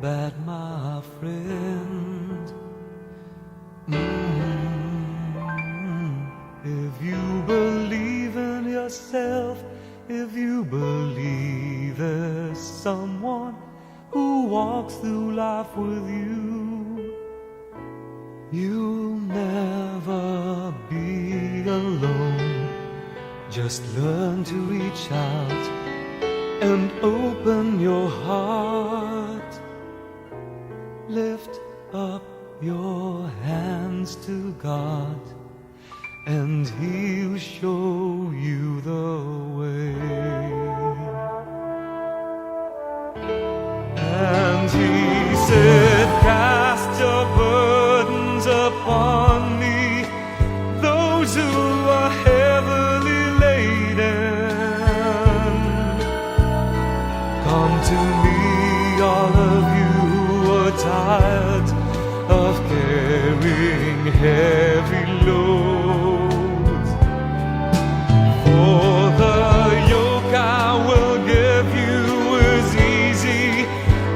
bad, my friend. If you believe in yourself, if you believe there's someone who walks through life with you, you'll never be alone. Just learn to reach out and open your heart. Lift up your hands to God, and He'll show you the way. And He said, cast your burdens upon me, those who are heavily laden. Come to me, all of you who are tired of carrying heavy loads. For the yoke I will give you is easy,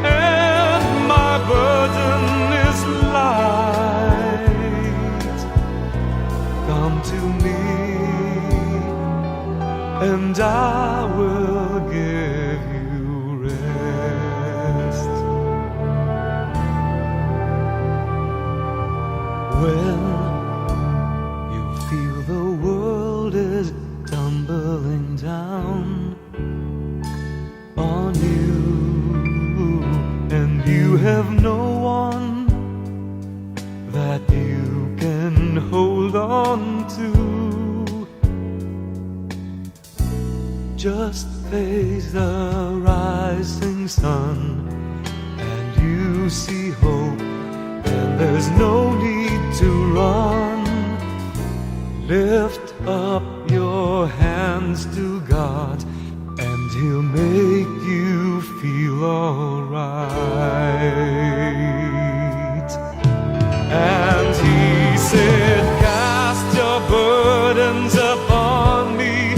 and my burden is light. Come to me, and I will give you rest. When you feel the world is tumbling down on you, and you have no one that you can hold on to, just face the rising sun and you see hope, and there's no need to run. Lift up your hands to God, and He'll make you feel alright. And He said, cast your burdens upon me,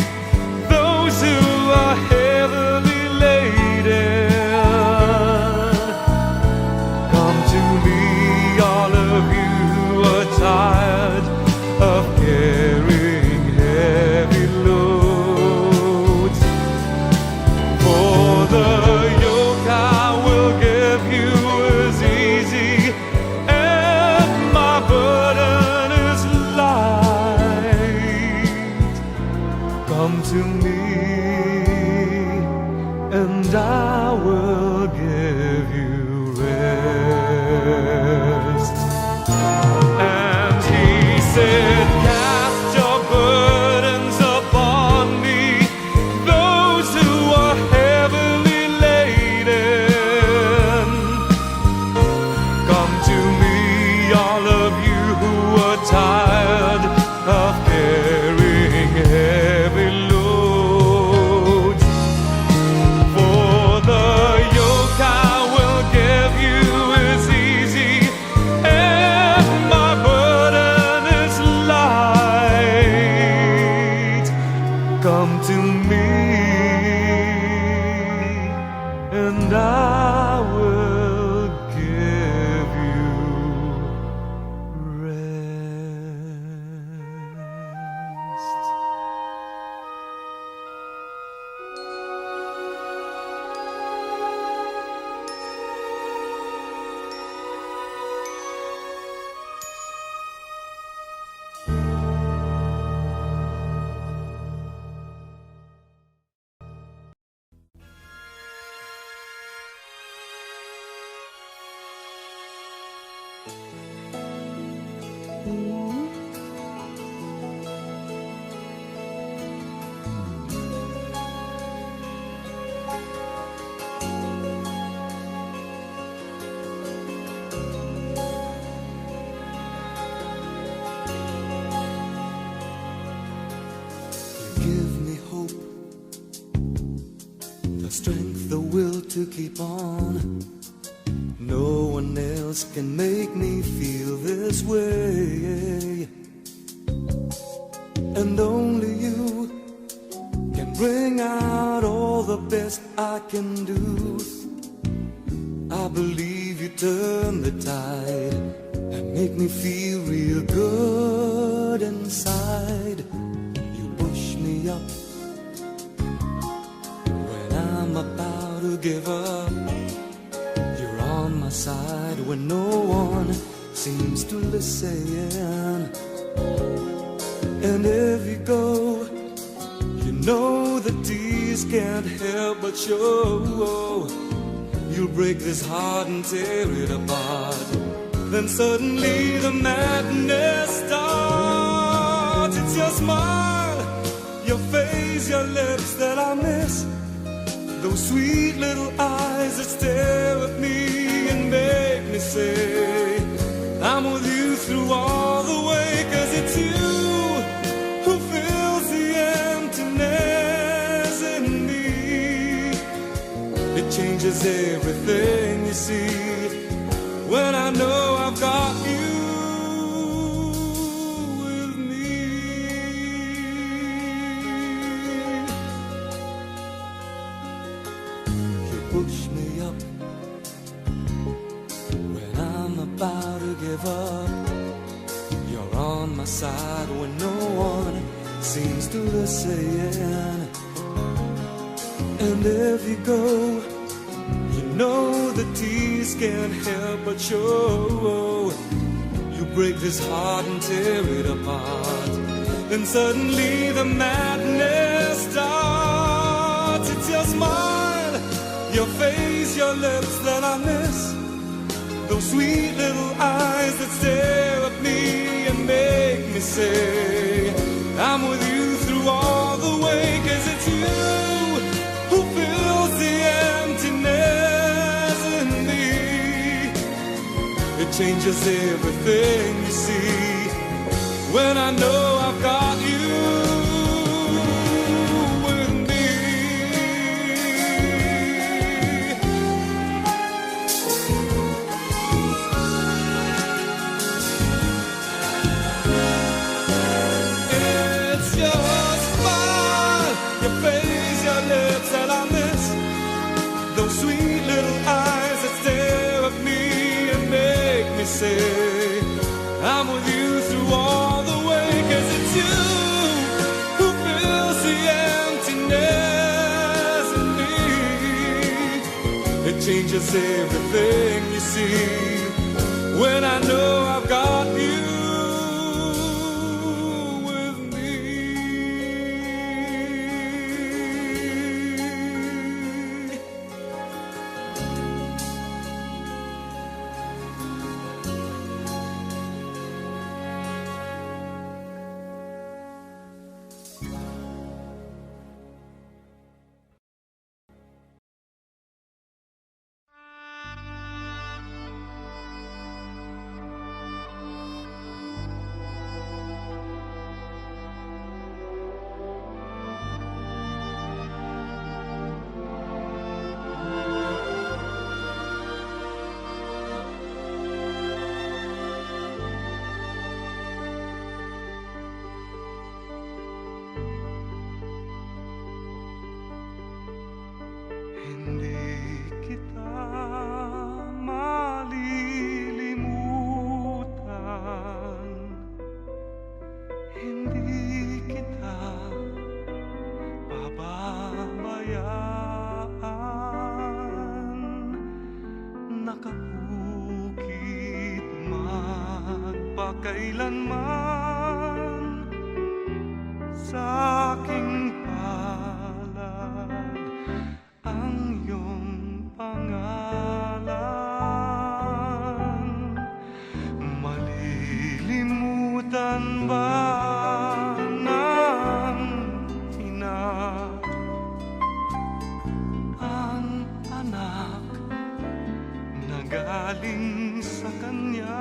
those who are heavily laden. Come to me, all of you who are tired of carrying heavy loads. For the yoke I will give you is easy, and my burden is light. Come to me, and I will give you rest. And He said, cast your burdens upon me, those who are heavily laden. Come to me, all of you who are tired of carrying heavy loads. For the yoke I will give you is easy, and my burden is light. Come to me, and I will give you rest. Give me hope, the strength, the will to keep on. No one else can make me feel this way, and only you can bring out all the best I can do. I believe you turn the tide and make me feel real good inside. You push me up when I'm about to give up. You're on my side when no one seems to listen. And if you go, you know the tears can't help but show. You'll break this heart and tear it apart. Then suddenly the madness starts. It's your smile, your face, your lips that I miss. Those sweet little eyes that stare at me and make me say I'm with you through all the way. 'Cause it's you who fills the emptiness in me. It changes everything, you see, when I know I've got you with me. You push me up when I'm about to give up. You're on my side when no one seems to listen. And if you go, you know the tears can't help but show. You break this heart and tear it apart. Then suddenly the madness starts. It's your smile, your face, your lips that I miss. Those sweet little eyes that stare at me and make me say I'm with you through all the way. 'Cause it's you who fills the emptiness in me. It changes everything, you see, when I know I've got you with me. It's your smile, your face, your lips that I miss. Those sweet little eyes that stare at me and make me say I'm with you through all the way. 'Cause it's you who fills the emptiness in me. It changes everything, you see, when I know I've got you with me. Hindi kita malilimutan, hindi kita pababayaan. Nakahukit magpakailanman sa aking palad ang iyong pangalan. Malilimutan ba ng ina ang anak na galing sa kanya?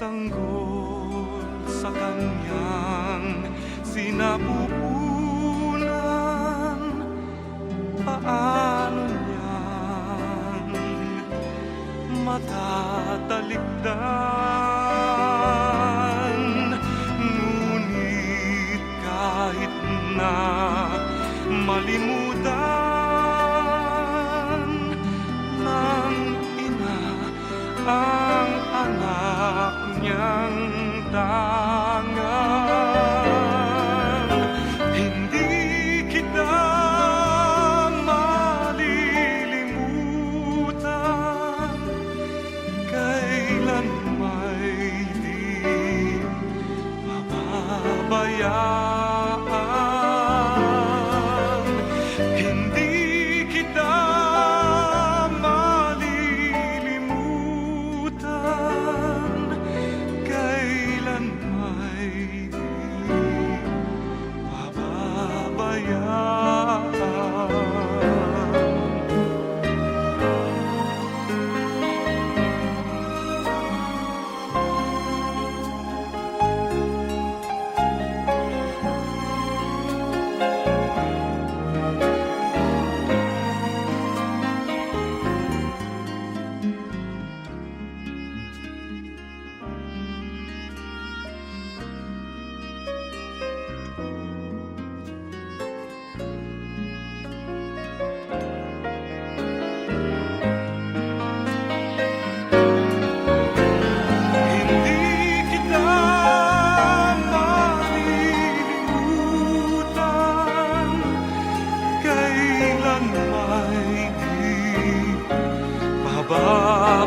Sanggol sa kanyang sinapupunan, paano niyan matatalikdan? Ngunit kahit na malimutan,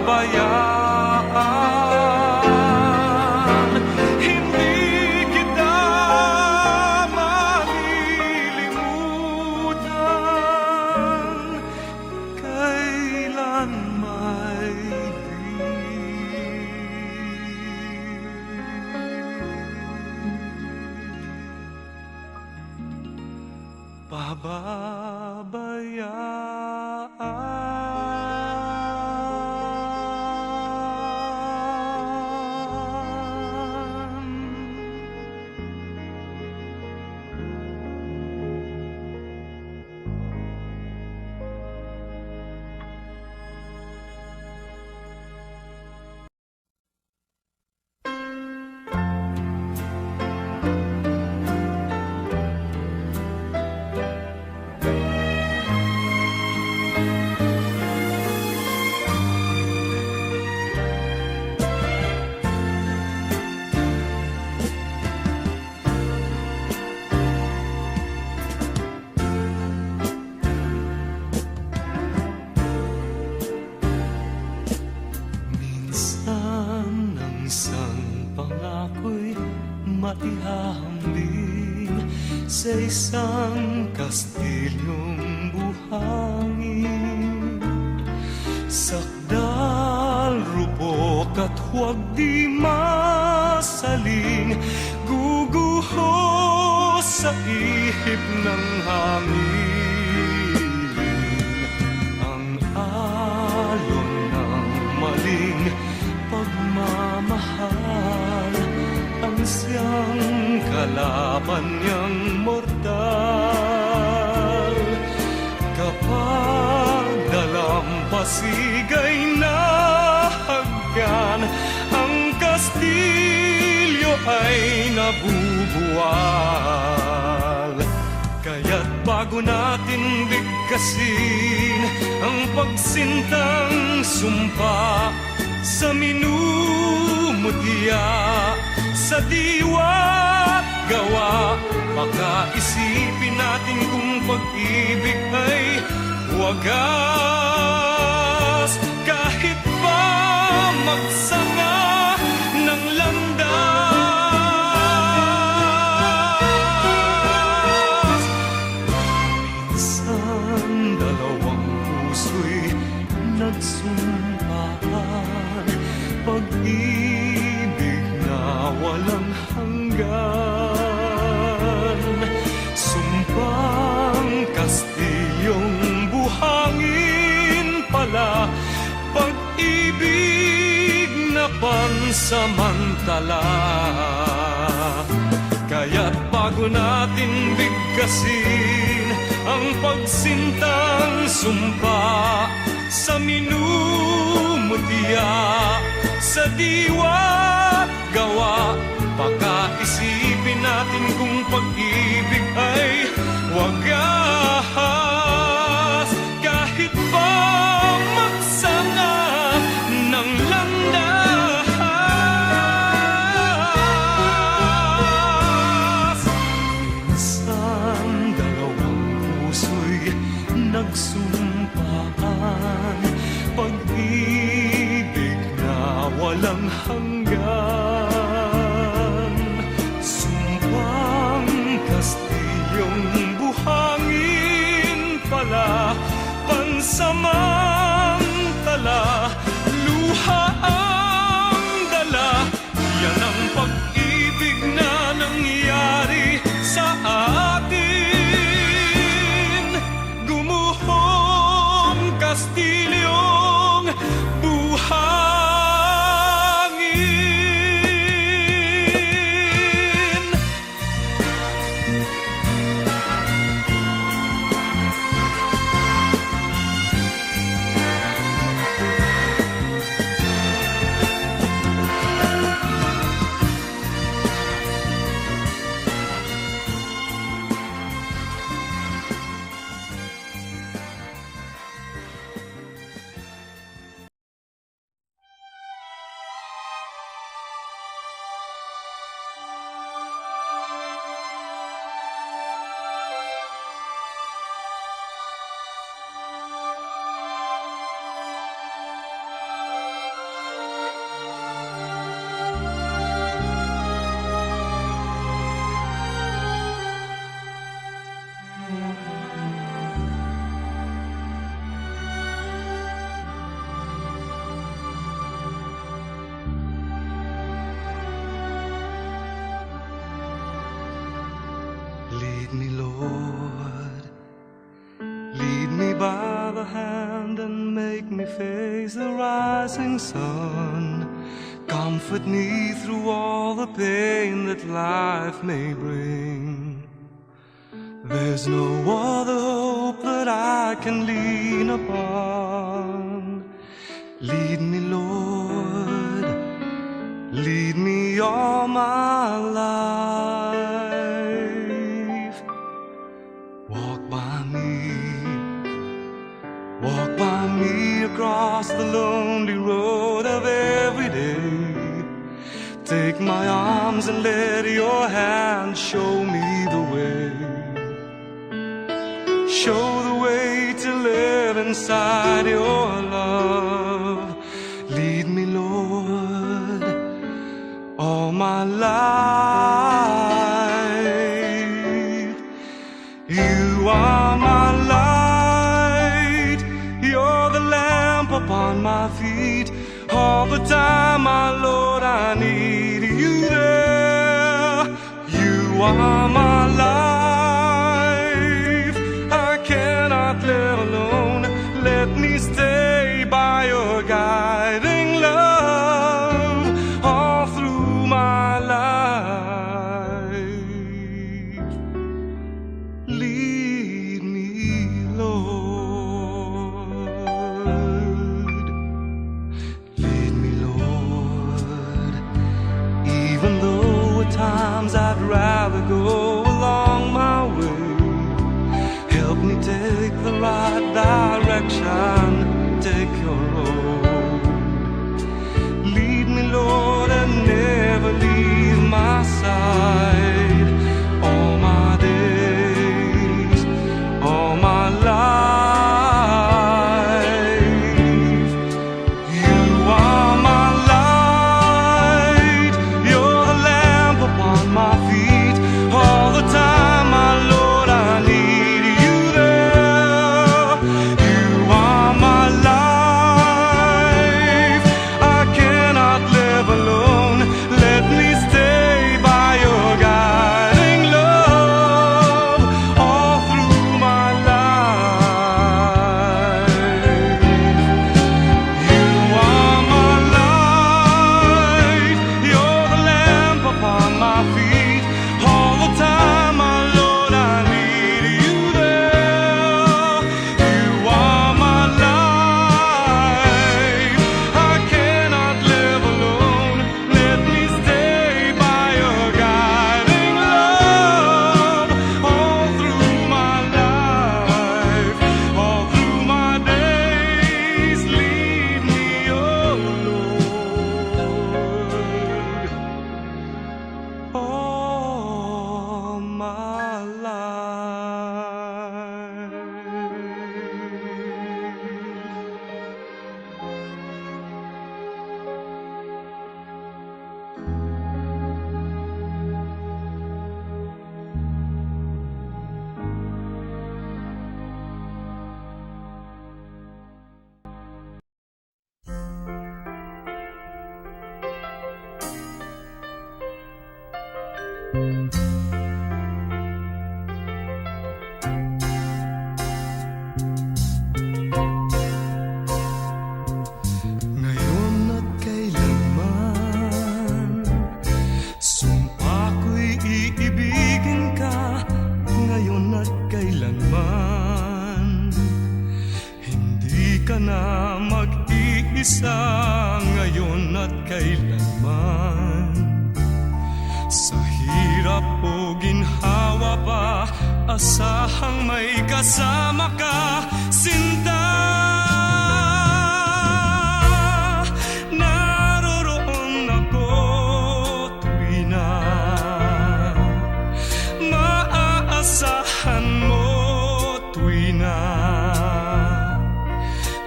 pababayaan. Hindi kita malilimutan kailan may minsan ang isang pangako'y maihahambing sa isang kastilyong buhangin. Sakdal, rupok at huwag di masaling guguho sa ihip ng hangin. Ang alon ng maling pagmamahal ang siyang kalaban niyang mortal. Kapag dalampasigay na haggan, ang kastilyo ay nabubuwal. Kaya't bago natin bigkasin ang pagsintang sumpa sa minumutya, sa diwa't gawa, baka isipin natin kung pag-ibig ay wagas. Kahit pa magsanga ng landas, minsan dalawang puso'y nagsumpaan, pag-ibig na walang hanggan. Sumpang kastilyong buhangin pala, pag-ibig na pansamantala. Kaya't bago natin bigkasin ang pagsintang sumpa sa minumutya, sa diwa't gawa, baka isipin natin kung pag-ibig ay wagas. Kahit pa magsanga ng landas, minsan dalawang puso'y nagsumpaan, pag-ibig na walang hanggan. Sumpang kastilyong buhangin pala, pansamantala, luha ang dala. Yan ang pag-ibig na nangyari sa atin. Gumuhong kastilyong buhangin. make me face the rising sun. Comfort me through all the pain that life may bring. There's no other hope that I can lean upon. Lead me, Lord, lead me all my life. Walk by me across the lonely road of every day. Take my arms and let your hand show me the way. Show the way to live inside your love. Lead me, Lord, all my life. You are my light, you're the lamp upon my feet. All the time, my Lord, I need you there. You are my life, I cannot live alone. Let me stay by your guiding love all through my life. Lead me, Lord. Lead me, Lord. Even though at times I'd rather go along my way, help me take the right direction, take your road. Lead me, Lord, and never leave my side. All my days, all my life. You are my light, you're the lamp upon my feet. All the time, my Lord, I need you there. You are my life, I cannot live alone. Let me stay by your guiding love all through my life. You are my light, you're the lamp upon my feet. All the time, my Lord, I need you there. You are my life, I cannot live alone. Let me stay by your guiding love all through my life, all through my days. Lead me, oh Lord, all my life. Ngayon at kailanman, sumpa ko'y iibigin ka. Ngayon at kailanman, hindi ka na mag-iisa. Ngayon at kailanman, sa hirap o ginhawa pa, asahang may kasama ka, sinta. Naroroon ako tuwi na maaasahan mo, tuwi na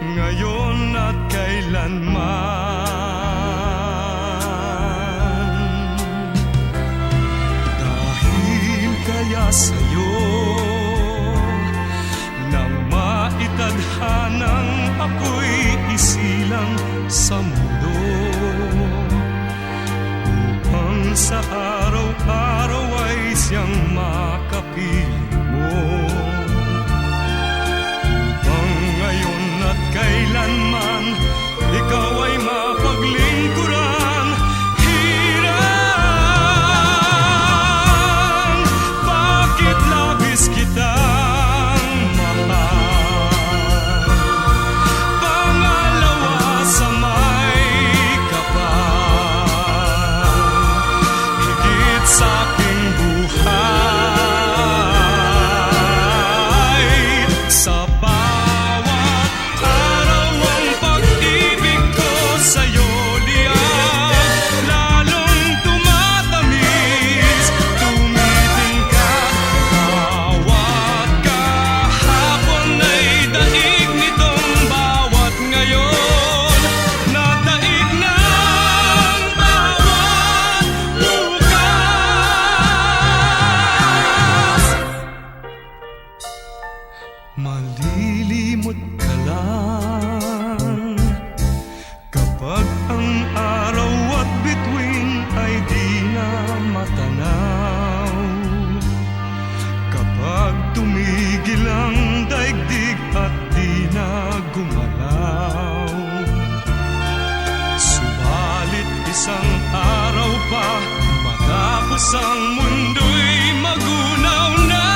ngayon at kailanman. Dahil kaya sa'yo na maitadhanang ako'y isilang sa mundo, upang sa araw-araw ay siyang makapiling mo, upang ngayon at kailanman Ang mundo'y magunaw na,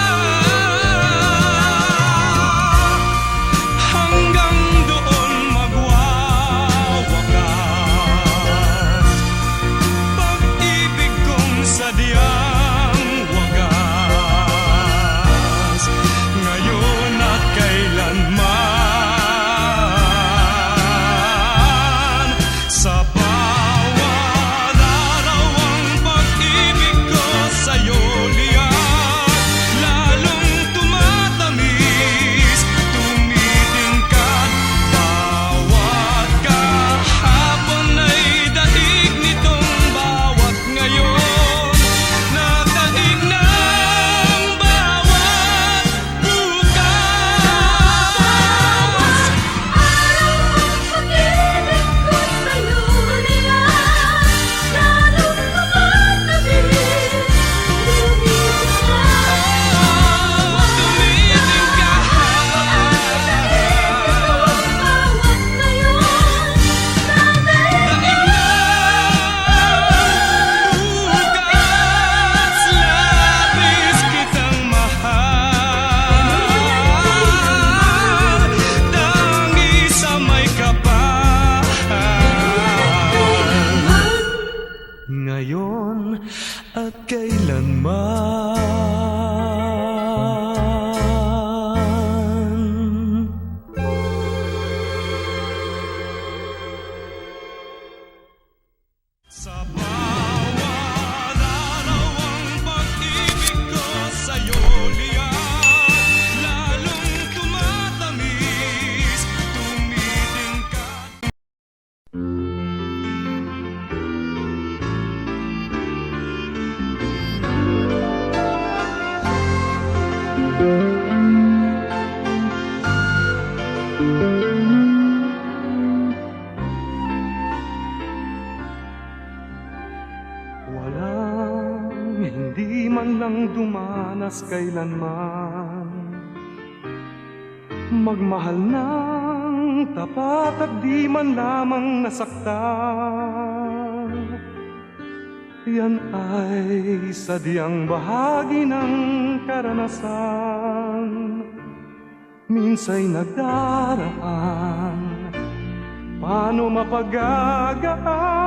hanggang doon magwawakas pag-ibig kong sadyang wagas, ngayon at kailanman. Sa bawat araw ang pag-ibig ko sa'yo liyan, lalong tumatamis, tumitingkad. Bawat kahapon ay daig nitong bawat ngayon, nataig ng bawat bukas. Labis kitang mahal, tangi sa may kapal, ngayon at kailanman. Sa bawat araw ang pag-ibig ko sa'yo liyan, lalong tumatamis, tumitingkad. Walang hindi man lang dumanas kailanman, magmahal ng tapat at di man lamang nasaktan. Yan ay sadyang bahagi ng karanasan, minsa'y nagdaraan, paano mapagagaan?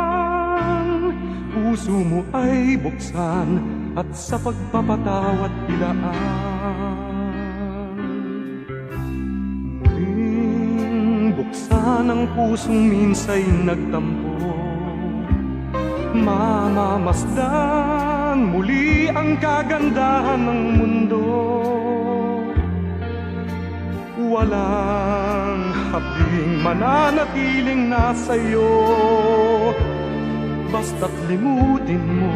Puso mo ay buksan at sa pagpapatawad ilaan. Muling buksan ang pusong minsa'y nagtampo, mamamasdan muli ang kagandahan ng mundo. Walang hapding mananatiling nasa'yo, basta't limutin mo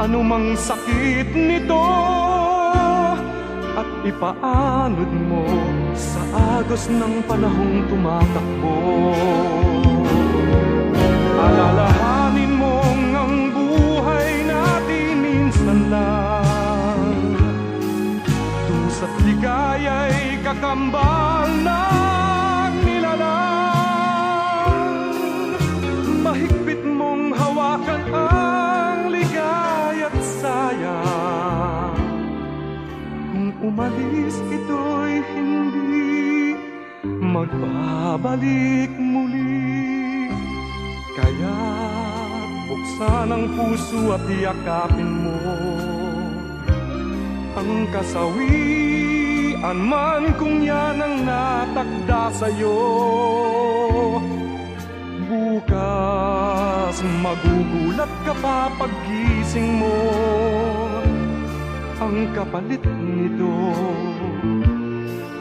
anumang sakit nito at ipaanod mo sa agos ng panahong tumatakbo. Alalahanin mong ang buhay natin minsan lang, dusa't ligaya'y kakambal ng nilalang. Mahigpit mong hawakan ang ligaya't sayang, kung umalis ito'y hindi magbabalik muli. Kaya buksan ang puso at yakapin mo ang kasawian man kung yan ang natakda sa'yo. Bukas magugulat ka pa paggising mo, ang kapalit nito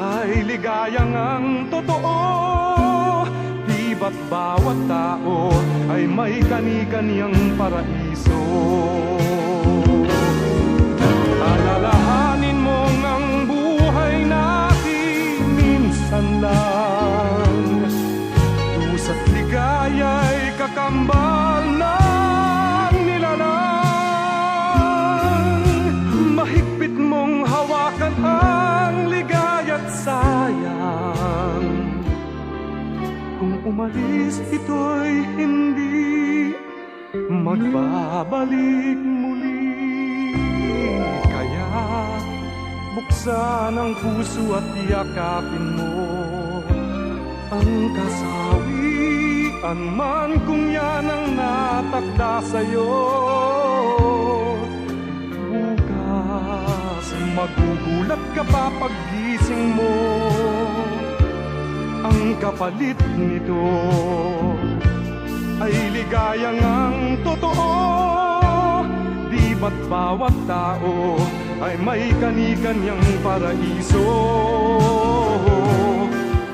ay ligayang ang totoo. Di ba't bawat tao ay may kani-kaniyang paraiso? Alalahanin mong ang buhay natin minsan lang, dusa't ligaya'y kakambal ng nilalang. Mahigpit mong hawakan ang ligaya't sayang, kung umalis ito'y hindi magbabalik muli. Kaya buksan ang puso at yakapin mo ang kasawian man kung yan ang natakda sa'yo. Bukas magugulat ka pa paggising mo, ang kapalit nito ay ligayang ang totoo. Di ba't bawat tao ay may kani-kanyang paraiso?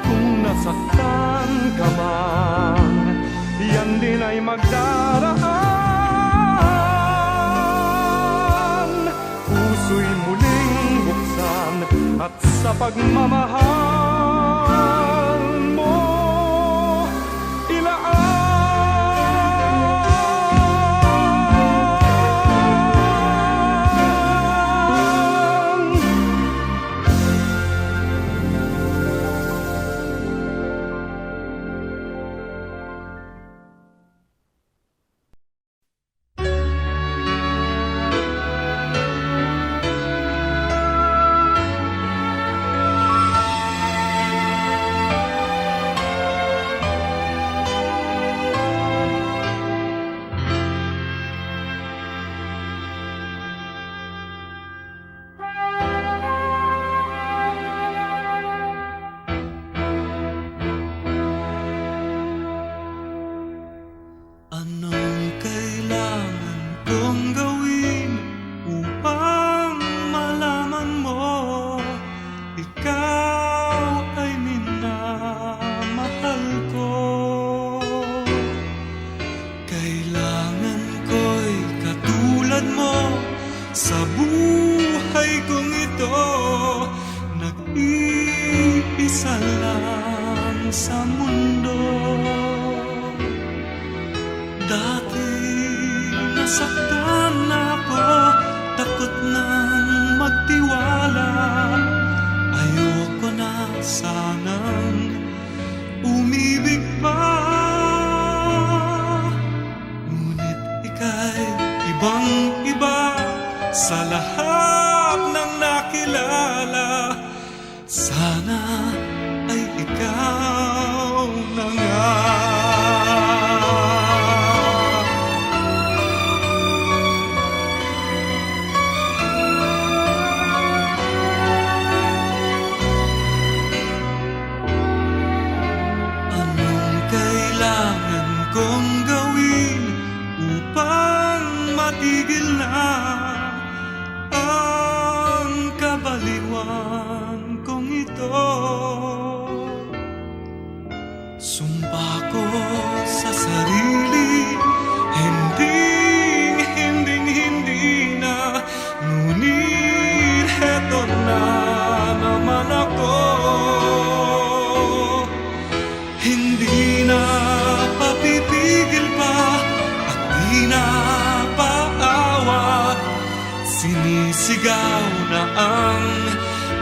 Kung nasaktan ka man, yan din ay magdaraan. Puso'y muling buksan at sa pagmamahal mo ilaan. Anong kailangan kong gawin upang malaman mo ikaw ay minamahal ko? Kailangan ko'y katulad mo sa buhay kong ito, nag-iisa lang sa mundo. Dati nasaktan ako, takot nang magtiwala. Ayoko na sanang umibig pa. Ngunit ika'y ibang-iba sa lahat ng nakilala. Sana ay ikaw na nga. Kong gawin upang matigil na ang kabaliwan kong ito. Sumpa ko sa sarili, hindi na, ngunit heto na naman ako. Hindi na papipigil pa at di na paawa, sinisigaw na ang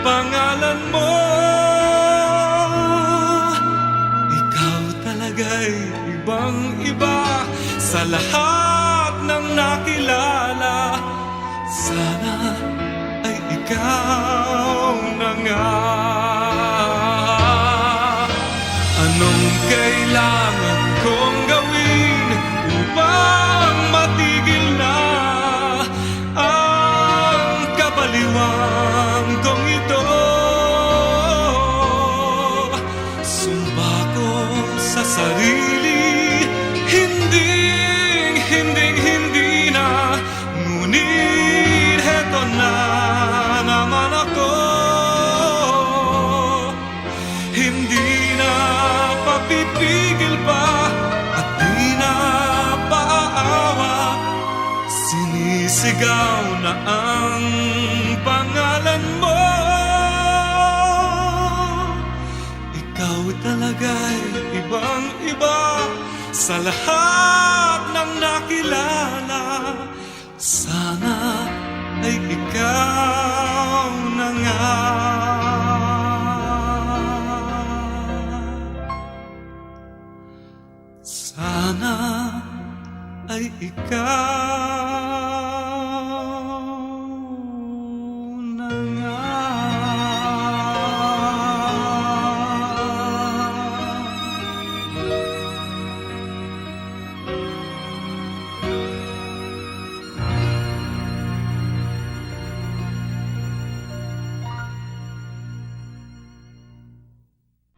pangalan mo. Ikaw talaga'y ibang-iba sa lahat ng nakilala. Sana ay ikaw na nga. Anong kailangan kong gawin upang matigil na ang kabaliwan kong ito? Sumpa ko sa sarili, hindi na, ngunit heto na naman ako. Hindi na papipigil pa at di na paawa, sinisigaw na ang pangalan mo. Ikaw talaga'y ibang-iba sa lahat ng nakilala. Sana ay ikaw na nga. Sana ay ikaw na nga.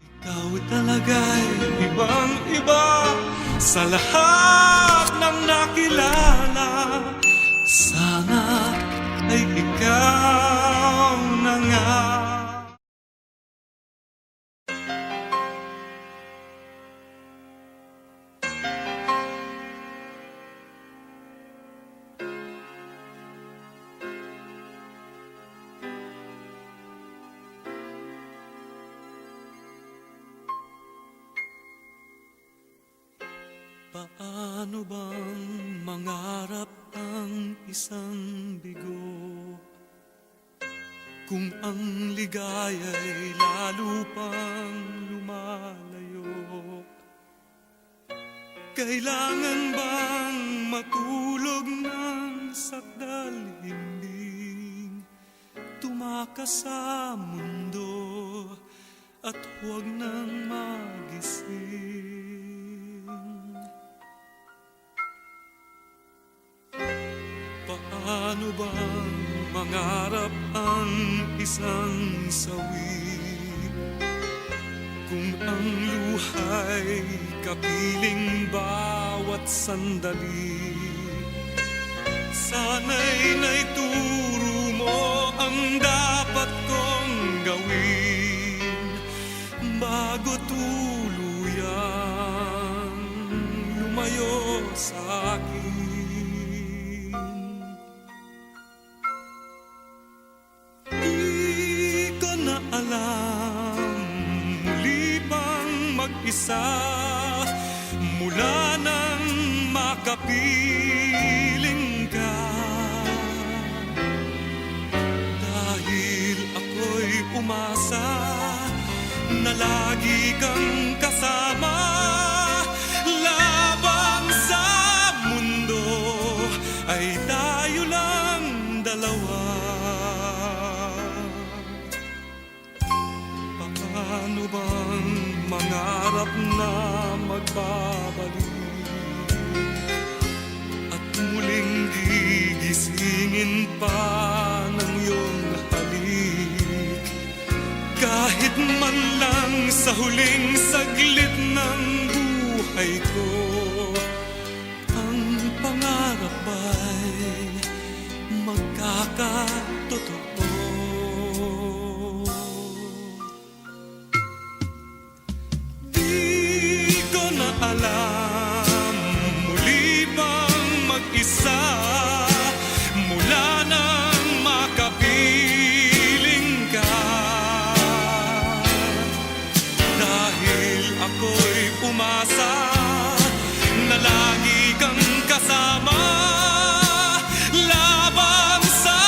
Ikaw talaga'y ibang-iba sa lahat ng nakilala. Sana ay ikaw na nga. Paano bang mangarap ang isang bigo kung ang ligaya'y lalo pang lumalayo? Kailangan bang matulog ng sakdal, hinding tumakas sa mundo at huwag nang magising? Paano bang mangarap ang isang sawi kung ang luha'y kapiling bawat sandali? Sana'y naituro mo ang dapat kong gawin bago tuluyang lumayo sa akin. Alam, muli bang mag-isa mula nang makapiling ka? Dahil ako'y umasa na lagi kang kasama labang sa mundo ay tayo lang dalawa. Paano bang mangarap na magbabalik at muling gigisingin pa ng iyong halik? Kahit man lang sa huling saglit ng buhay ko, ang pangarap ay magkakatotoo. Alam, muli bang mag-isa mula nang makapiling ka? Dahil ako'y umasa na lagi kang kasama labang sa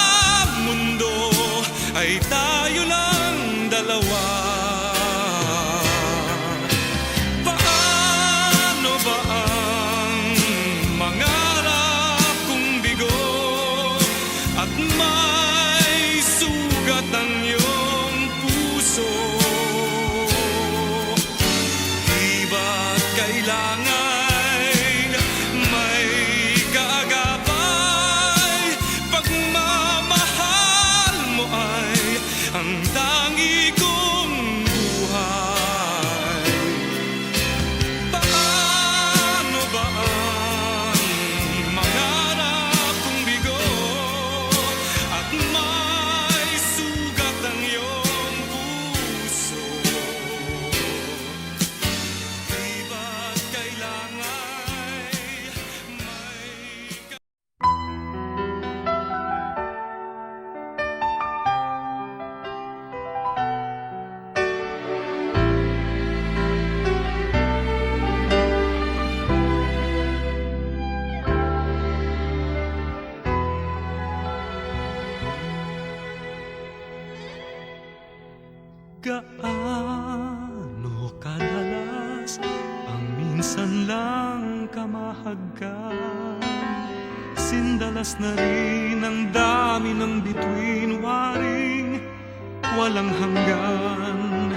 mundo ay tayo lang dalawa. May sugat ang iyong puso, di ba't kailangan may kaagapay? Pagmamahal mo ay ang tangi kong buhay. Paano ba ang mangarap kong bigo at may sugat ang iyong puso? Di ba't kailangan may... Gaano kadalas ang minsan lang kamahagkan Sindalas na rin ang dami ng bituin, waring walang hanggan.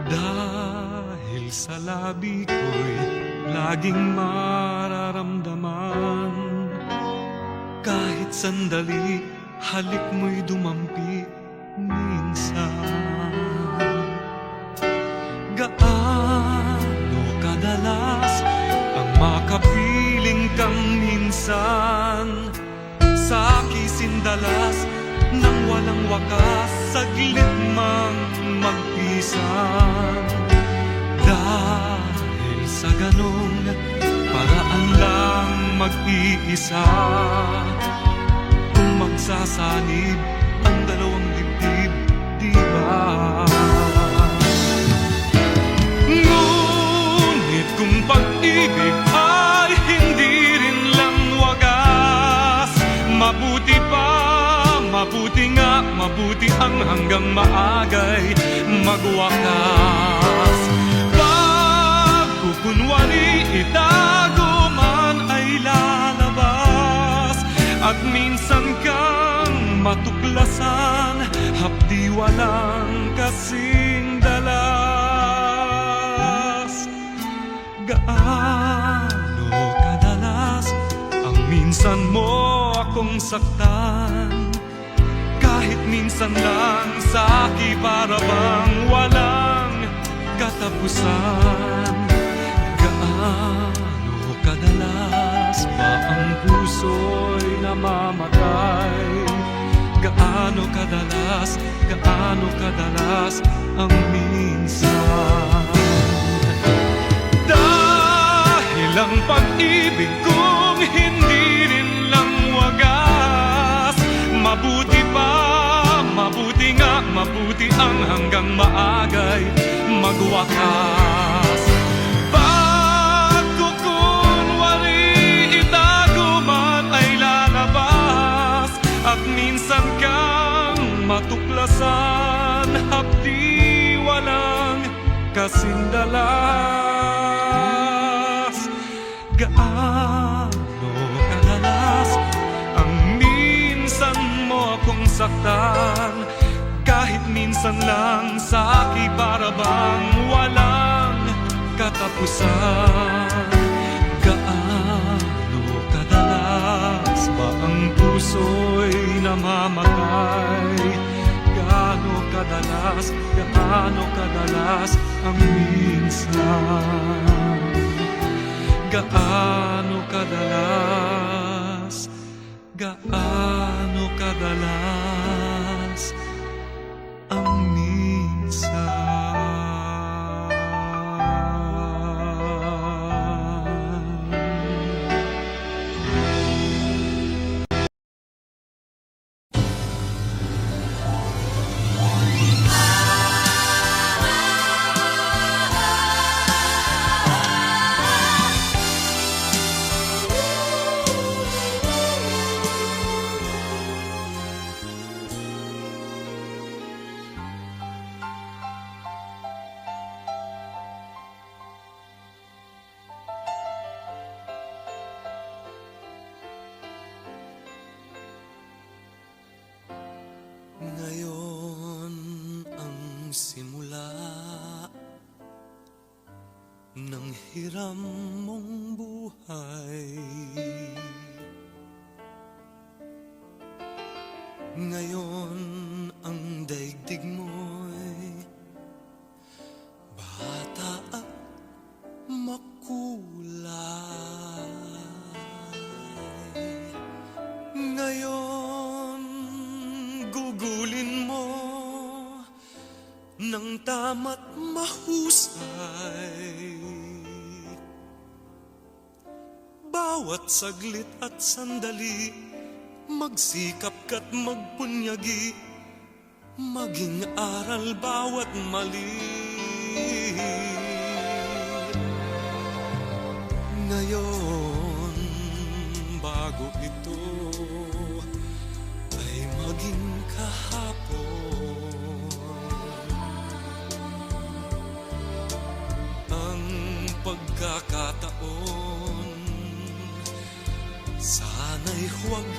Dahil sa labi ko'y laging mararamdaman. Kahit sandali, halik mo'y dumampi minsan. Gaano kadalas ang makapiling kang minsan sa kisindalas nang walang wakas, saglit mang magpisan. Dahil sa ganong paraan lang mag-iisa, kung magsasanib ang dalawang dibdib, di ba? Ngunit kung pag-ibig ay hindi rin lang wagas, mabuti nga, mabuti ang hanggang maagay magwakas. Pagkukunwari itago man ay lalabas, at minsan kang matuklasan, hapdi walang kasing dalas. Gaano kadalas ang minsan mo akong saktan, kahit minsan lang sa akin para bang walang katapusan. Gaano kadalas ba ang puso'y namamatay? Gaano kadalas ang minsan? Dahil ang pag-ibig kong hindi rin lang wagas, mabuti nga, mabuti ang hanggang maagay magwakas. Pagkukunwari itago man ay lalabas, at minsan kang matuklasan, hapdi walang kasindalas. Gaano kadalas ang minsan mo akong saktan, kahit minsan lang sa akin para bang walang katapusan. Gaano kadalas ba ang puso'y namamatay? Gaano kadalas ang minsan? Gaano kadalas ang minsan? Ngayon ang simula ng hiram mong buhay. Ngayon ang daigdig mo'y bata at makulay. Ngayon gugulin mo ng tama't mahusay. Bawat saglit at sandali, magsikap ka't magpunyagi, maging aral bawat mali. Ngayon, bago ito ay maging kahapon, ang pagkakataon sana'y ay huwag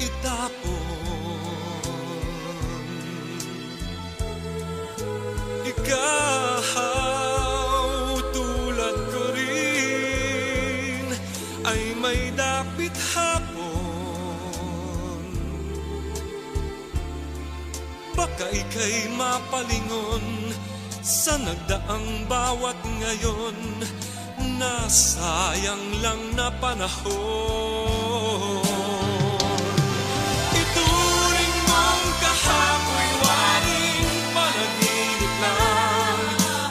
itapon. Ikaw, tulad ko rin, ay may dapit hapon. Baka ika'y mapalingon sa nagdaang bawat ngayon, nasayang lang na panahon. Ituring mong kahapoy waring panaginip lang,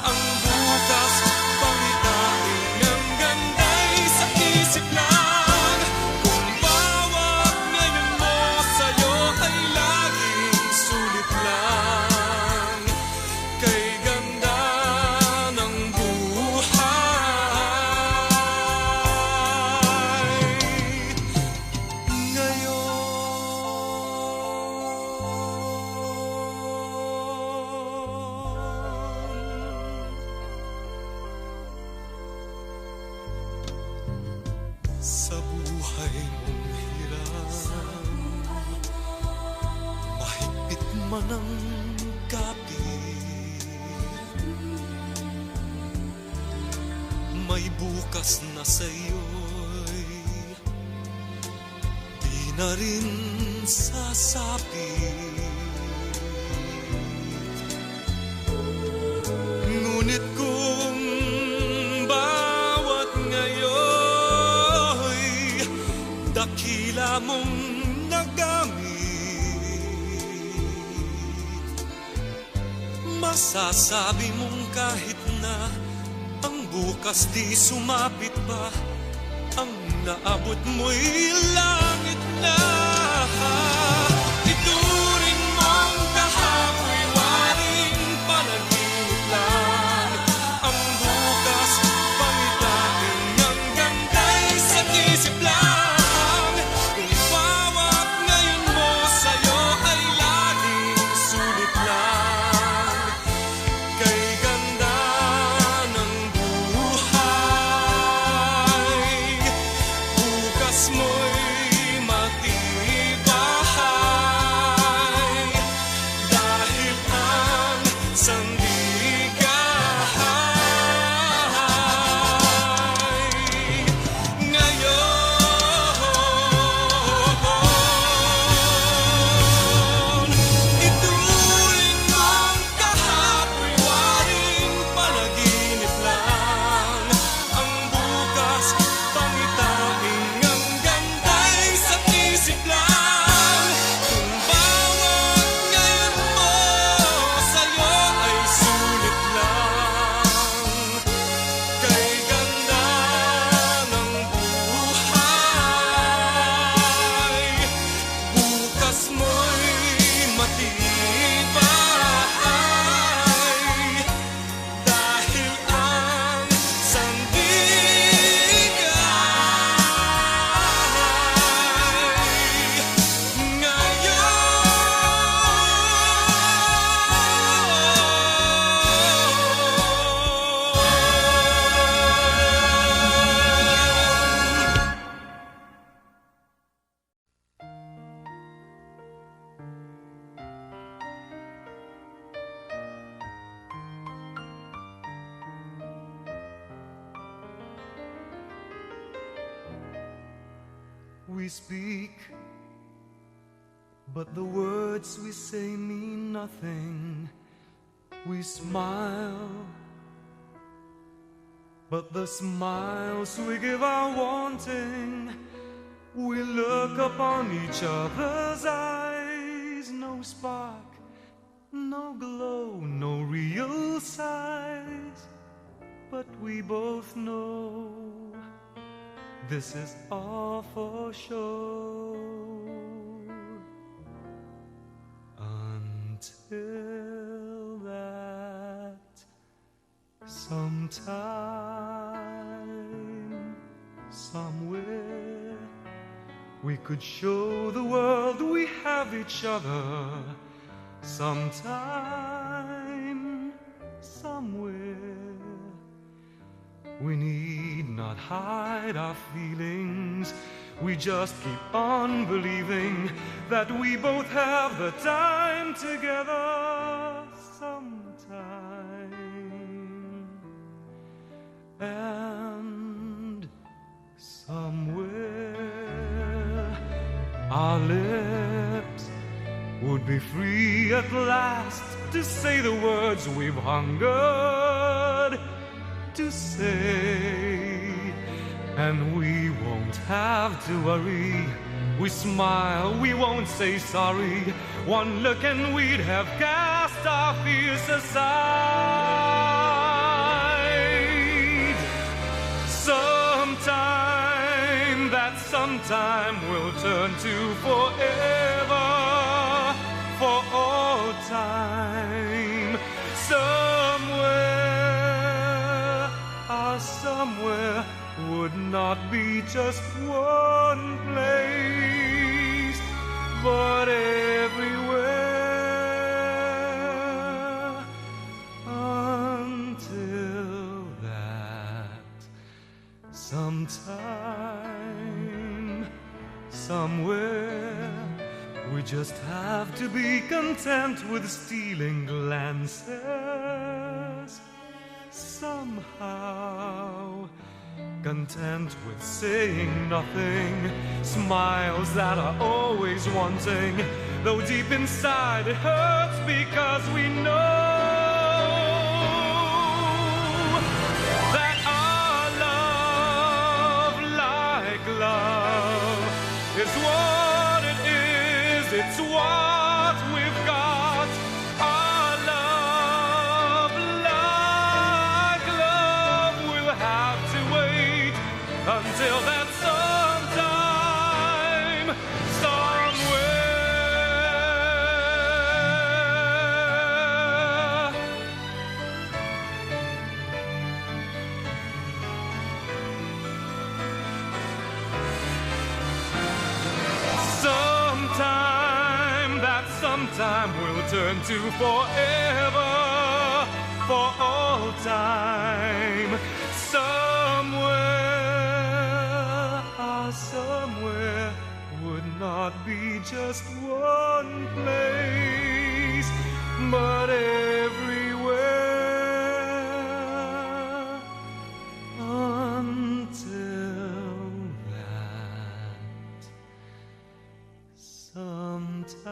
ang bukas pangitain ang ganda'y sa isip lang. Kung bawat ngayon mo sa'yo ay laging sulit lang, kay ganda ng sa buhay mong hirap, mahigpit man ang kapit, may bukas na sa'yo'y di na rin sasapit. Ngunit kung bawat ngayon dakila mong nagamit, masasabi mong kahit na ang bukas di sumapit pa, ang naabot mo'y langit na. Ituring mong kahapoy waring panaginip lang, ang bukas pangitain ang ganda'y sa isip lang. Kung bawat ngayon mo sa'yo ay laging sulit lang, kay ganda ng buhay, bukas mo'y matibay, dahil ang sandigahay ngayon. Ituring mong kahapoy waring panaginip lang, ang bukas pangitain ang ganda'y sa isip lang. Kung bawat ngayon mo sa'yo ay sulit lang, kay ganda ng buhay, bukas mo'y matibay, dahil ang sandigahay ngayon. We speak, but the words we say mean nothing. We smile, but the smiles we give are wanting. We look upon each other's eyes, no spark, no glow, no real size, but we both know this is all for sure. Until that sometime, somewhere, we could show the world we have each other. Sometime, somewhere, we need not hide our feelings. We just keep on believing that we both have the time together sometime. And somewhere our lips would be free at last to say the words we've hungered to say. And we won't have to worry. We smile, we won't say sorry. One look and we'd have cast our fears aside. Sometime, that sometime will turn to forever, for all time. Somewhere, somewhere would not be just one place, but everywhere. Until that sometime, somewhere, we just have to be content with stealing glances. Somehow, content with saying nothing, smiles that are always wanting, though deep inside it hurts because we know that our love, like love, is what it is, it's what we've got. Our love, like love, will have to wait until that sometime, somewhere. Sometime, that sometime will turn to forever, for all time. Somewhere, somewhere would not be just one place, but everywhere. Until that sometime,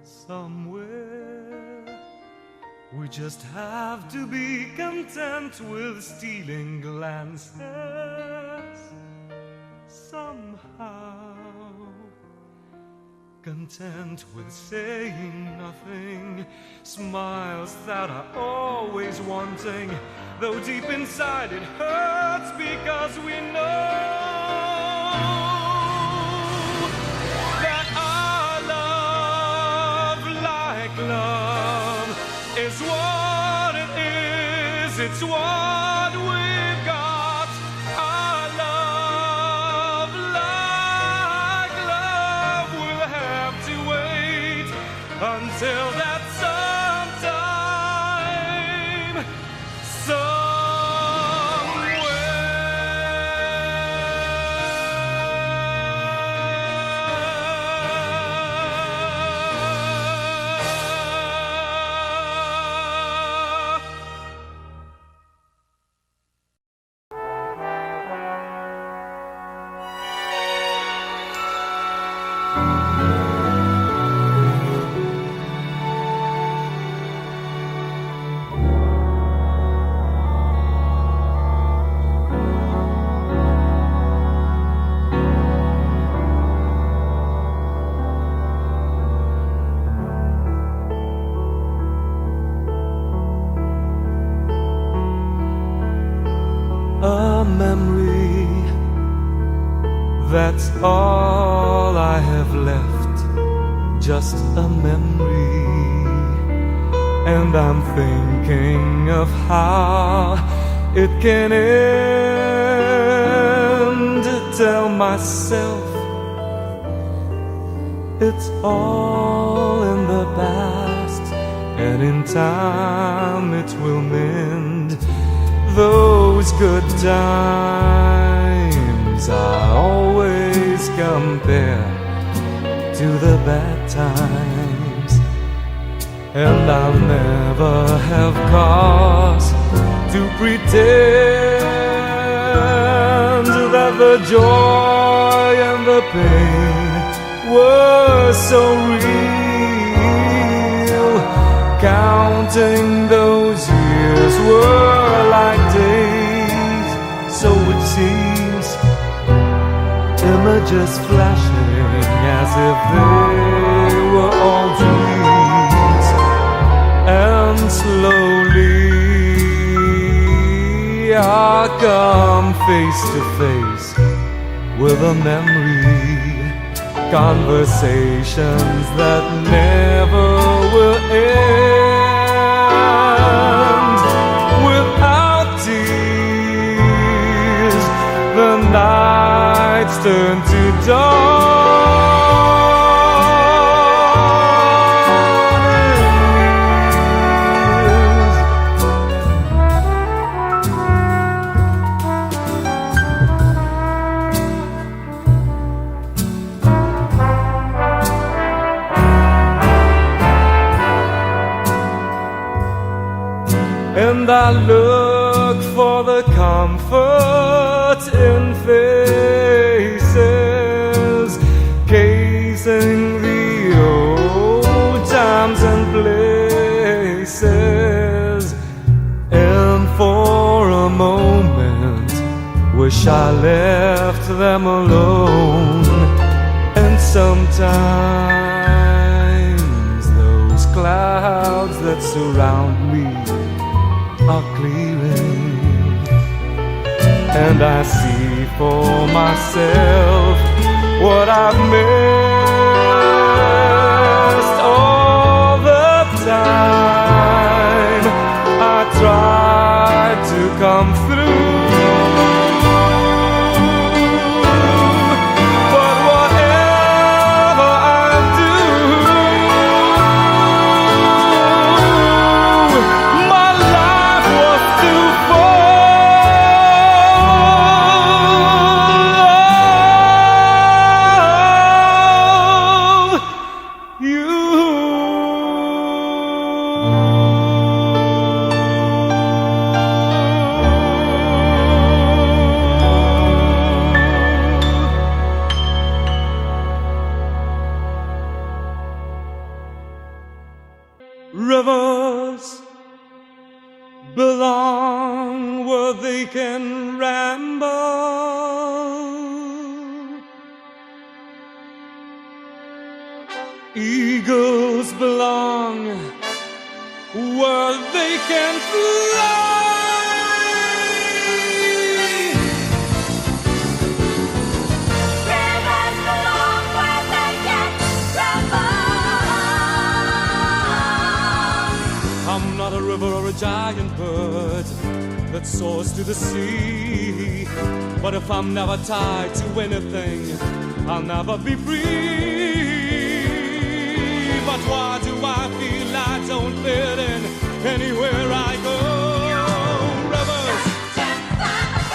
somewhere, we just have to be content with stealing glances. Somehow, content with saying nothing, smiles that are always wanting, though deep inside it hurts because we know that our love, like love, is what it is, it's what we've got. Our love, like love, will have to wait until that sometime, a memory, that's all I have left, just a memory. And I'm thinking of how it can end. Tell myself it's all in the past, and in time it will mend those good times. days I always compare to the bad times, and I'll never have cause to pretend that the joy and the pain were so real. Counting those years were like days, so it seems, images flashing as if they were all dreams. And slowly I come face to face with a memory, conversations that never will end. Without tears, the nights turn to dawn. And I look for the comfort in faces, casing the old times and places. And for a moment, wish I left them alone. And sometimes those clouds that surround me are clearing, and I see for myself what I've missed all the time. I tried to come through, but whatever I do, my life was too full of you. Rivers belong where they can ramble. Eagles belong where they can fly. Rivers belong where they can ramble. I'm not a river or a giant bird that soars to the sea, but if I'm never tied to anything, I'll never be free. But why do I feel I don't fit in anywhere I go? Rivers,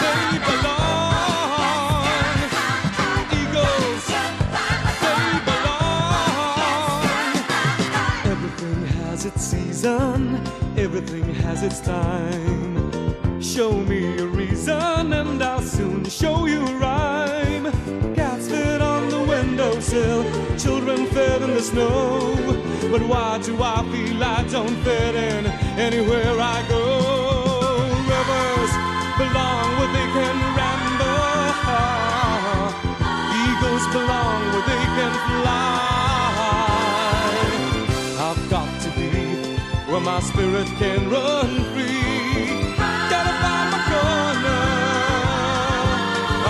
they belong. Eagles, they belong. Everything has its season, everything has its time. Show me a reason and I'll soon show you a rhyme. Cats fit on the windowsill, children fit in the snow. But why do I feel I don't fit in anywhere I go? Rivers belong where they can ramble. Eagles belong where they can fly. I've got to be where my spirit can run free. Gotta find my corner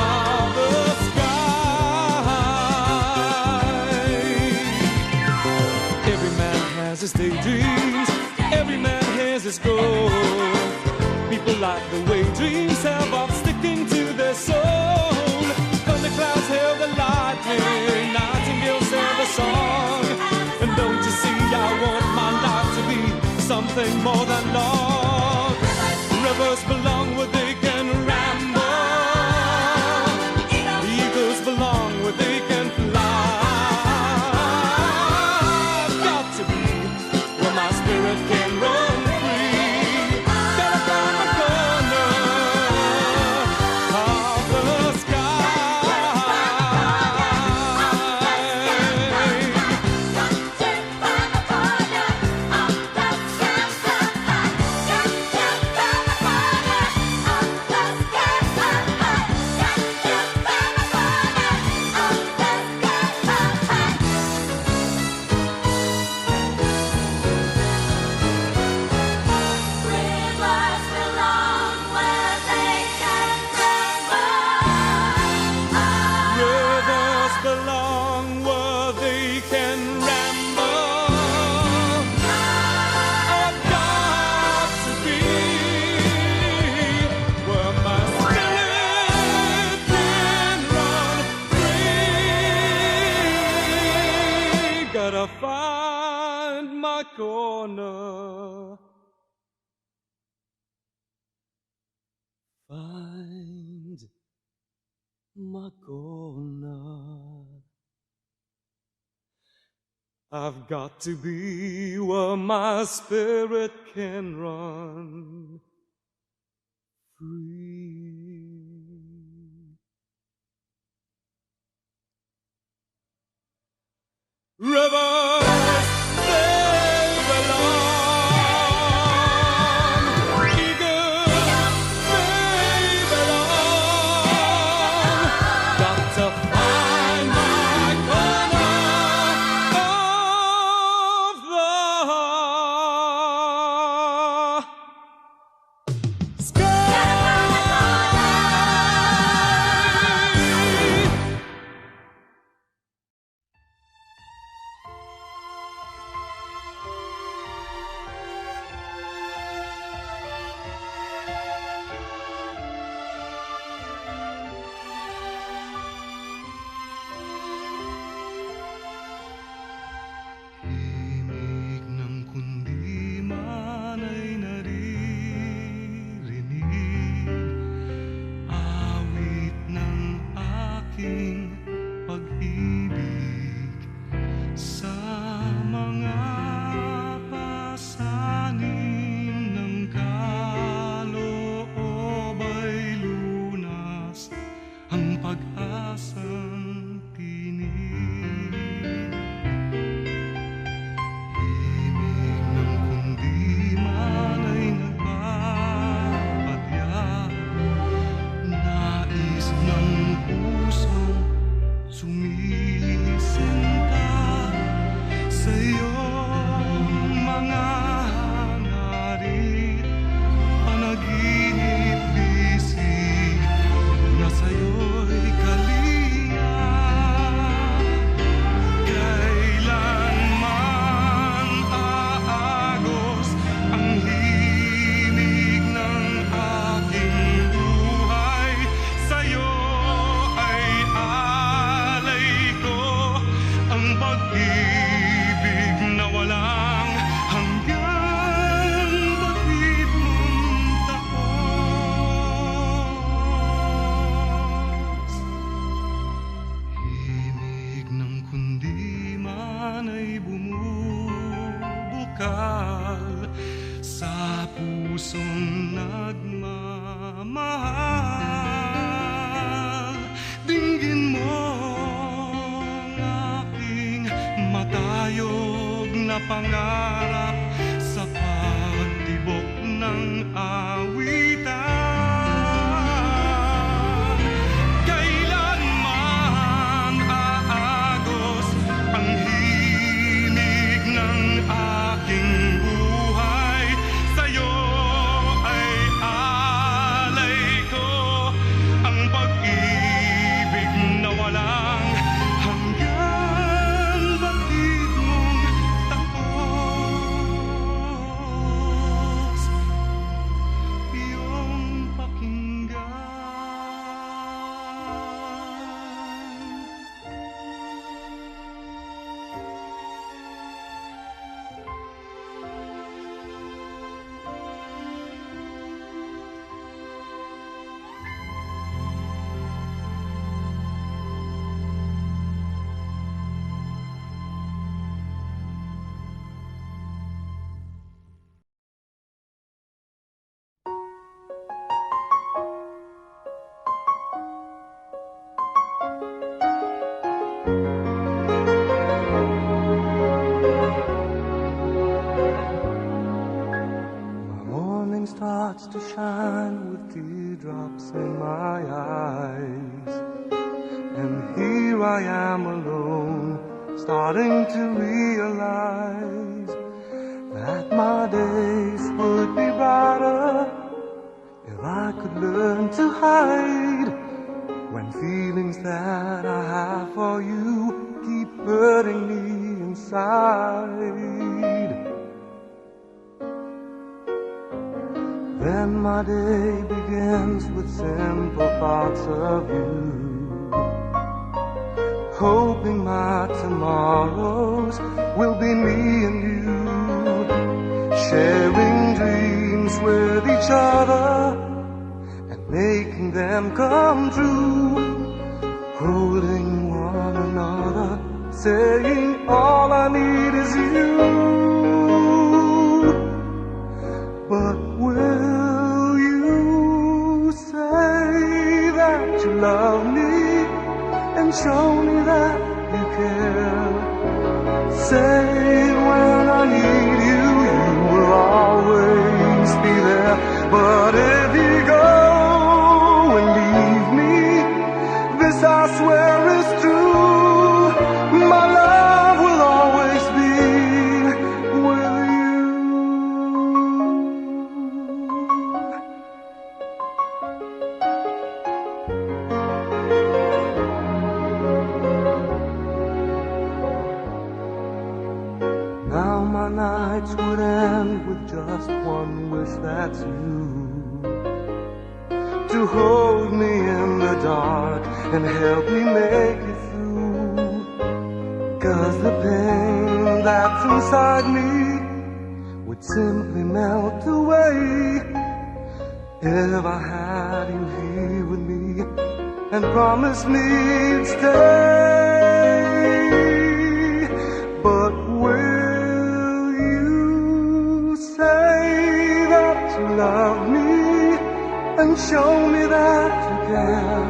of the sky. Every man has his daydreams, every man has his goal. People like the way dreams have of sticking to their soul. Thunderclouds hail the lightning, nightingales have a song. And don't you see, I want my life to be something more than long. Rivers belong where they can ramble. ako na. I've got to be where my spirit can run free. Rivers, they belong. Eagles, they belong. Got to find my corner of the sky. Himig ng kundiman ay naririnig, awit ng aking pag-ibig sa mga pasanin ng kaloob ay lunas ang pag-asang tinig. Himig ng kundiman ay nagpapatya, nais ng pusong sumisinta sa iyong mga hangarin, panaginip bisig na sa'yo'y kalinga. Kailanman aagos ang himig ng aking buhay, sa'yo ay alay ko ang pag-ibig na walang hanggan. Bakit mong taos? Himig ng kundiman ay bumubukal sa pusong nagmamahal. Dinggin mo ang aking matayog na pangarap sa pagtibok ng awitan. Kailanman aagos ang himig ng aking buhay, sa'yo ay alay ko ang pag-ibig na walang hanggan. Bakit mong taos iyong pakinggan? My morning starts to shine with teardrops in my eyes, and here I am alone, starting to realize that my days would be brighter if I could learn to hide when feelings that I have for you keep hurting me inside. Then my day begins with simple thoughts of you, hoping my tomorrows will be me and you, sharing dreams with each other and making them come true. holding one another, saying all I need is you. But will you say that you love me and show me that you care? Say when I need you, you will always be there. But if you go and leave me, this I swear is true. My love will always be with you. Now my nights would end with just one wish, that's you. To hold me in the dark and help me make it through. 'Cause the pain that's inside me would simply melt away if I had you here with me and promised me you'd stay. But will you say that you love me and show me that you care?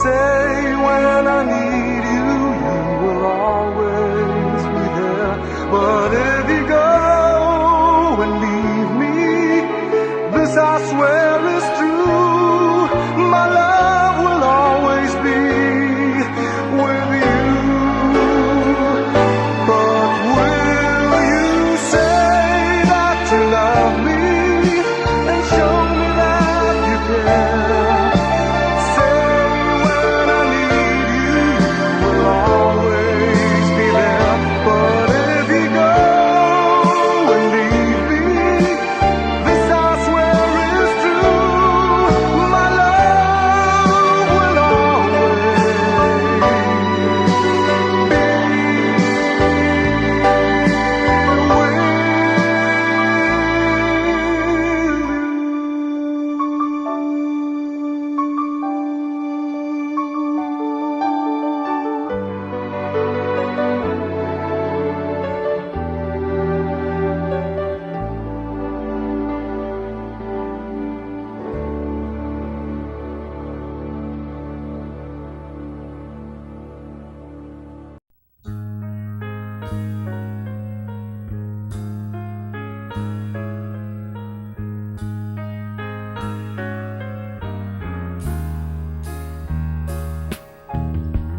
Say when I need you, you will always be there. But if you go and leave me, this I swear is true. My love will always be with you. But will you say that you love me and show me that you care? Say when I need you, you will always be there. But if you go and leave me, this I swear is true. My love will always be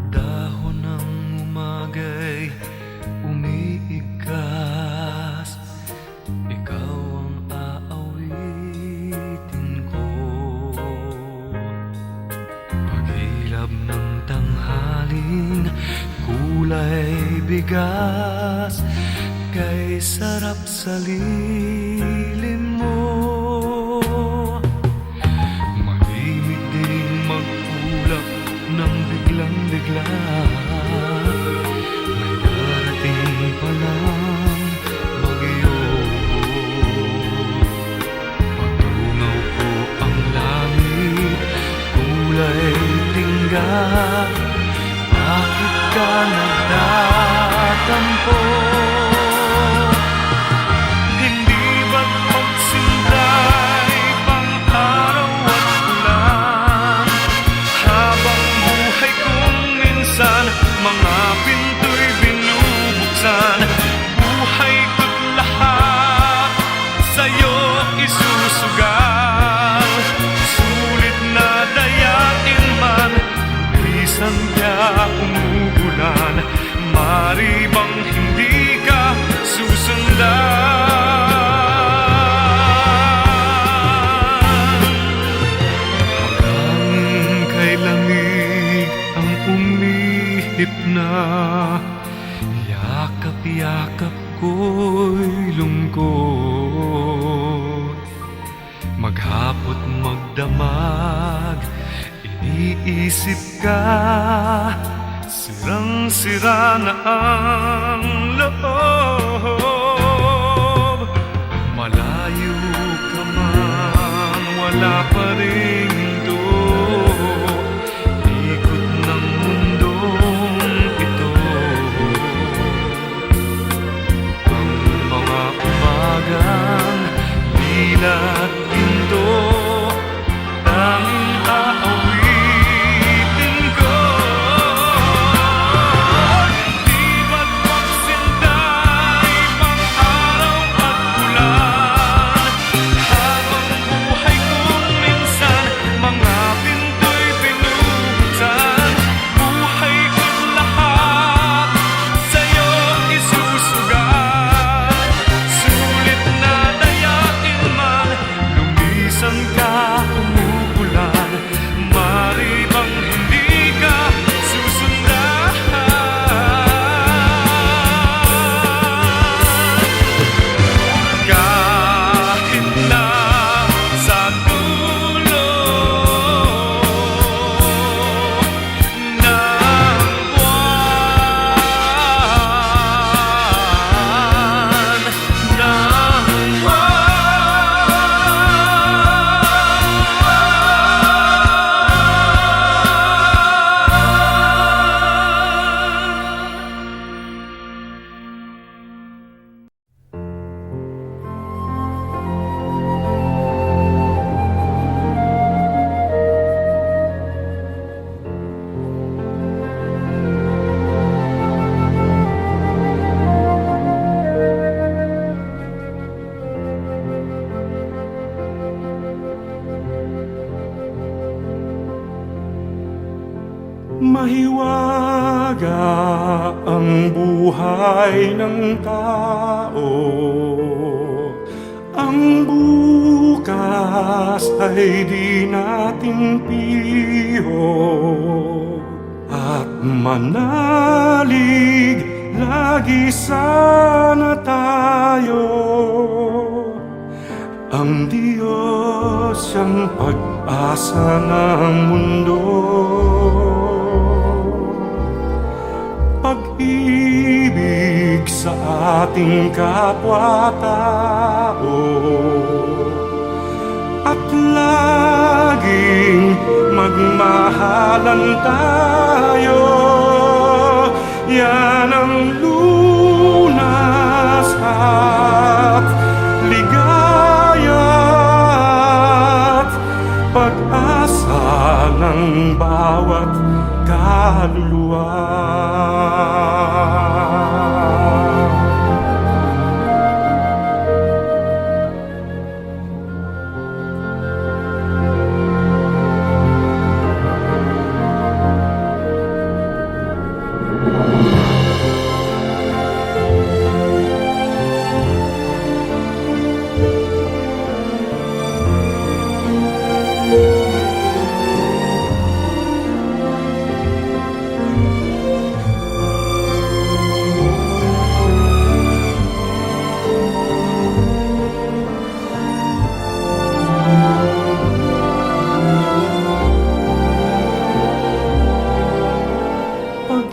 dahon ng umagay umiigas, ikaw ang aawitin ko. Paghilab ng tanghaling kulay bigas, kay sarap sa lilim mo. Malimit din magkulap ng biglang-bigla, may darating palang bagyo. Pagtungaw ko ang langit, kulay tingga, bakit ka nagtatampo? Hindi ba't magsintay pang araw at ulan, habang buhay kong minsan mga pinto'y binubuksan. Buhay ko't lahat sa'yo isusugal, sulit na dayain man, minsan kaya umuulan. Mari bang hindi ka susundan? Hanggang kay lamig ang umihip na, yakap-yakap ko'y lungkot. Maghapot magdamag, iniisip ka, sirang-sira na ang loob. Malayo ka man, wala pa rin do, ikot ng Mahiwaga ang buhay ng tao. Ang bukas ay di natin piho. At manalig lagi sana tayo. Ang Diyos siyang pag-asa ng mundo. Pag-ibig sa ating kapwa-tao. At laging magmahalan tayo. Yan ang lunas at ligaya at pag-asa ng bawat kaluluwa.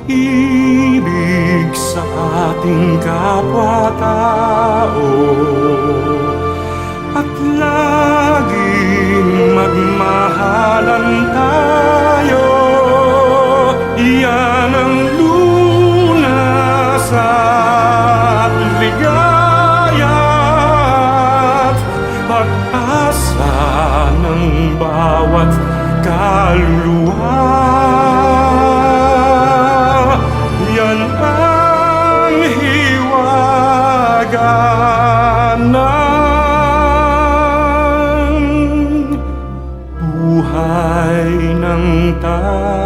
Pag-ibig sa ating kapwa-tao. At laging magmahalan tayo. Iyan ang lunas at ligaya at pag-asa ng bawat kaluluwa. Yan ang hiwaga ng buhay ng tao.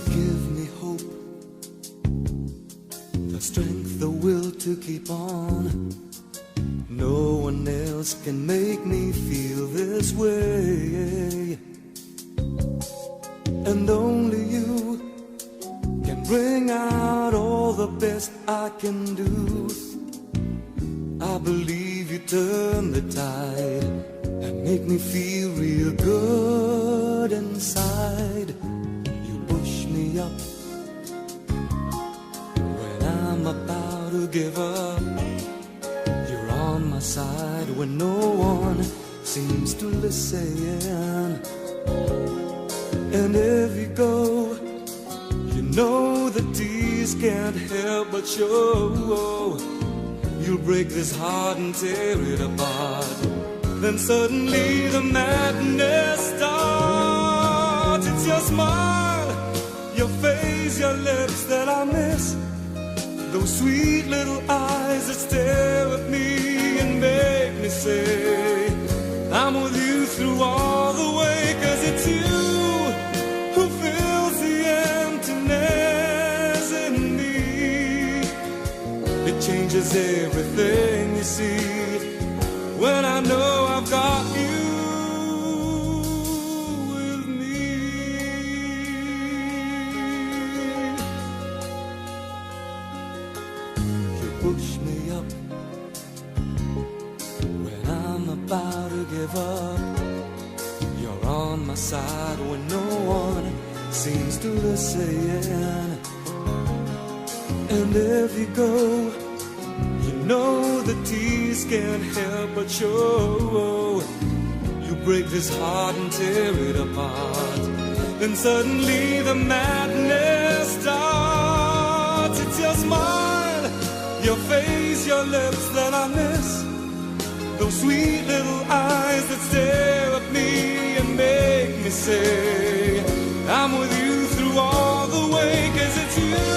Give me hope, the strength, the will to keep on. No one else can make me feel this way, and only you can bring out all the best I can do. I believe you turn the tide and make me feel real good inside. Me up when I'm about to give up. You're on my side when no one seems to listen. And if you go, you know the tears can't help but show. You'll break this heart and tear it apart. Then suddenly the madness starts. It's your smile, your face, your lips that I miss. Those sweet little eyes that stare at me and make me say I'm with you through all the way. 'Cause it's you who fills the emptiness in me. It changes everything, you see, when I know I've got you. push me up when I'm about to give up. You're on my side when no one seems to listen. And if you go, you know the tears can't help but show. You break this heart and tear it apart, then suddenly the madness starts. It's your smile, your face, your lips that I miss, those sweet little eyes that stare at me and make me say I'm with you through all the way. 'Cause it's you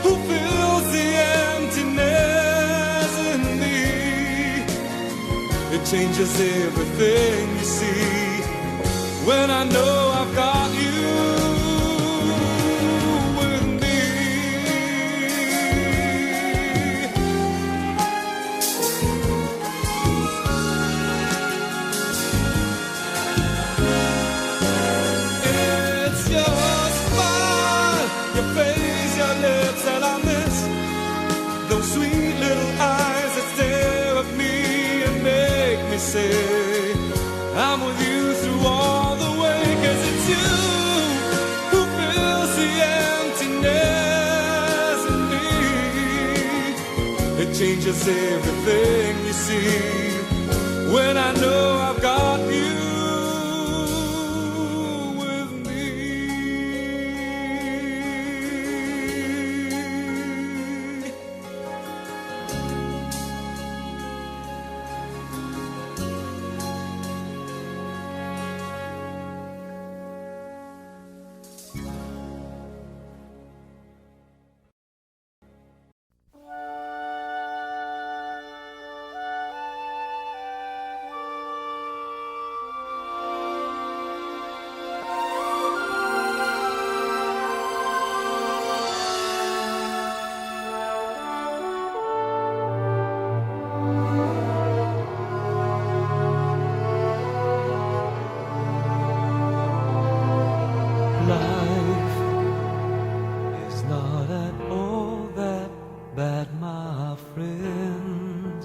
who fills the emptiness in me. It changes everything you see when I know I've got you with me. It's your smile, your face, your lips that I miss, those sweet little eyes that stare at me and make me say I'm with you through all the way. 'Cause it's you who fills the emptiness in me. It changes everything you see when I know I've got you with me. Life is not at all that bad, my friend.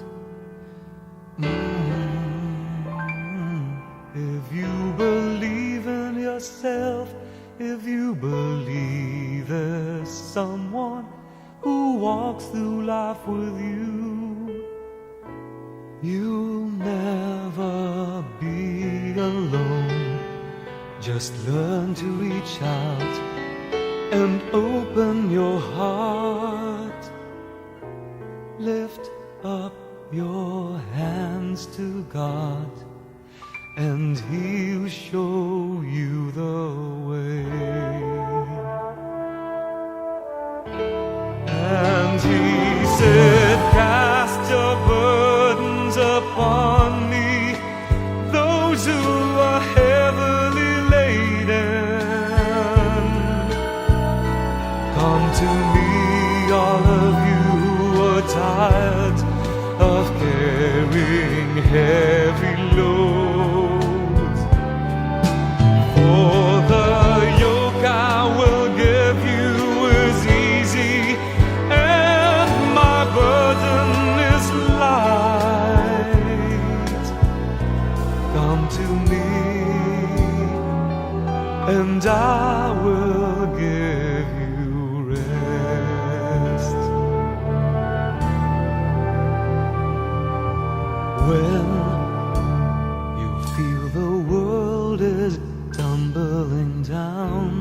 If you believe in yourself, if you believe there's someone who walks through life with you, you'll never be alone. Just learn to reach out and open your heart. Lift up your hands to God, and He'll show you the way. And He said, cast your burdens upon me, those who are heavily laden. Come to me, all of you who are tired of carrying heavy loads. For the yoke I will give you is easy, and my burden is light. Come to me, and I will give you rest. When you feel the world is tumbling down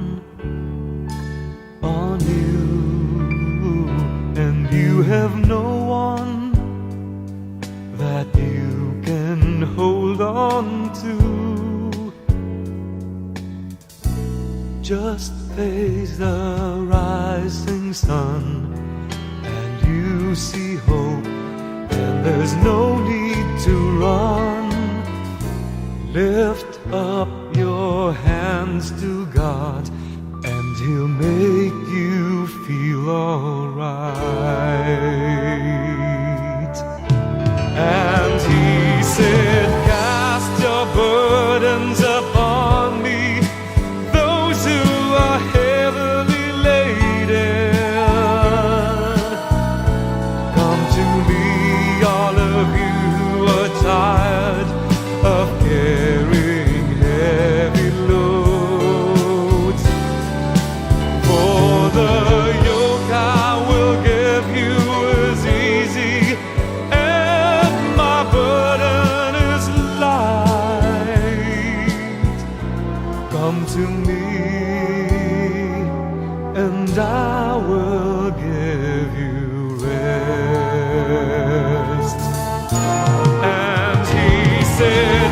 on you, and you have no one that you can hold on to, just face the rising sun and you see hope, and there's no need to run. Lift up your hands to God, and He'll make you feel alright. And He said, cast your burdens upon me, those who are heavily laden. and I will give you rest. And he said,